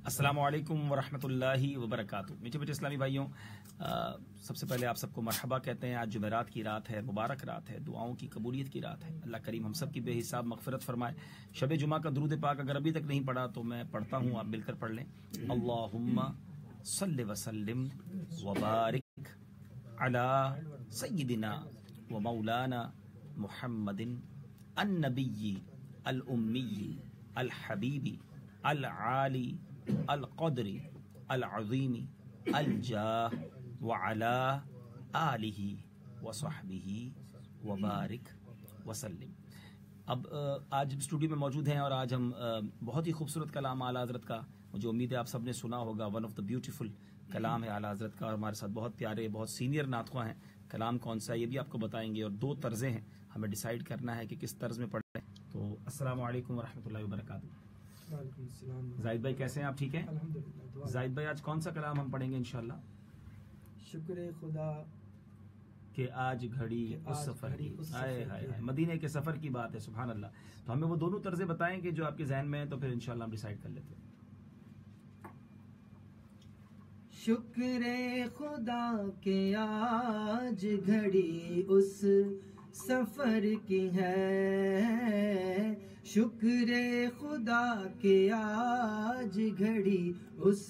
अस्सलामु अलैकुम वरहमतुल्लाहि वबरकातुहू। मीठे मीठे इस्लामी भाइयों, सबसे पहले आप सबको मरहबा कहते हैं। आज जुमेरात की रात है, मुबारक रात है, दुआओं की कबूलियत की रात है। अल्लाह करीम हम सब की बेहिसाब मगफिरत फरमाए। शब जुमा का दुरूद पाक अगर अभी तक नहीं पढ़ा तो मैं पढ़ता हूँ, आप मिलकर पढ़ लें। अल्लाहुम्मा सल्लि वसल्लिम वबारिक अला सय्यिदिना व मौलाना मुहम्मदिन अन्नबिय्यी अल उम्मी अल हबीबी अल आली अल क़द्री अल अज़ीमी अल जाह व अला आलिही व सहबिही व बारिक वसल्लिम। अब आज स्टूडियो में मौजूद हैं और आज हम बहुत ही खूबसूरत कलाम आला हज़रत का, मुझे उम्मीद है आप सबने सुना होगा। वन ऑफ द ब्यूटीफुल कलाम है आला हज़रत का और हमारे साथ बहुत प्यारे, बहुत सीनियर नातख़्वा हैं। कलाम कौन सा है ये भी आपको बताएंगे और दो तर्ज़ें हैं, हमें डिसाइड करना है कि किस तर्ज में पढ़ रहे हैं। तो अस्सलामु अलैकुम वरहमतुल्लाहि वबरकातुहू। जाहिद भाई कैसे हैं आप? ठीक हैं अल्हम्दुलिल्लाह। जाहिद भाई आज कौन सा कलाम हम पढ़ेंगे इंशाल्लाह? शुक्र खुदा कि आज घड़ी उस सफर की, हाय हाय हाय, मदीने के सफर की बात है। सुभान अल्लाह। तो हमें वो दोनों तर्जें बताएं कि जो आपके जहन में है, तो फिर इंशाल्लाह हम डिसाइड कर लेते हैं। शुक्र खुदा के आज घड़ी उस सफर की है। शुक्र खुदा के आज घड़ी उस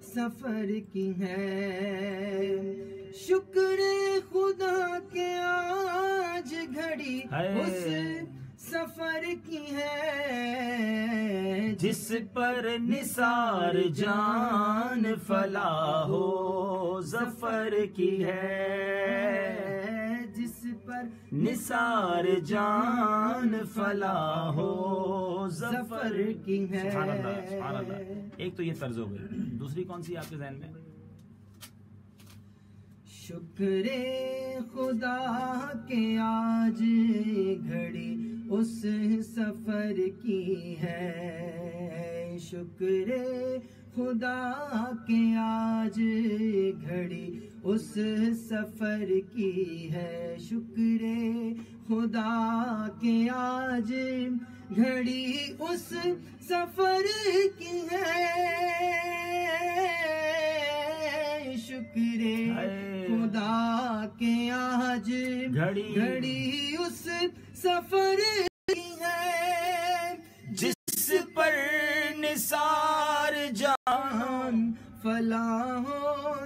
सफर की है। शुक्र खुदा के आज घड़ी उस सफर की है, जिस पर निसार जान फलाहो जफर की है। जिस पर निसार जान फलाहो जफर की है। सुभान अल्लाह, सुभान अल्लाह। एक तो ये तर्ज हो गई, दूसरी कौन सी आपके जहन में? शुक्र खुदा के आज घड़ी उस सफर की है। शुक्र खुदा के आज घड़ी उस सफर की है। शुक्र खुदा के आज घड़ी उस सफर की है। शुक्र खुदा के आज घड़ी उस सफर की है, जिस पर निसार जान फलाहो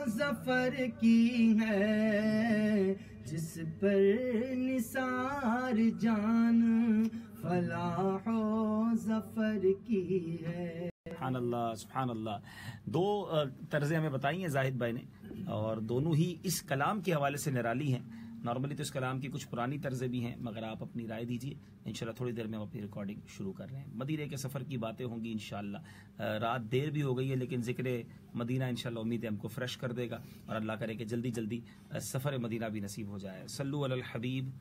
जफर की है। जिस पर निसार जान फलाहो जफर की है। सुभान अल्लाह, सुभान अल्लाह। दो तर्जें हमें बताई हैं जाहिद भाई ने और दोनों ही इस कलाम के हवाले से निराली हैं। नॉर्मली तो इस कलाम की कुछ पुरानी तर्जें भी हैं, मगर आप अपनी राय दीजिए। इंशाल्लाह थोड़ी देर में हम अपनी रिकॉर्डिंग शुरू कर रहे हैं। मदीने के सफ़र की बातें होंगी इंशाल्लाह। रात देर भी हो गई है, लेकिन जिक्र मदीना इंशाल्लाह उम्मीद है हमको फ्रेश कर देगा और अल्लाह करे कि जल्दी जल्दी सफ़र मदीना भी नसीब हो जाए। सल्लु अलल हबीब।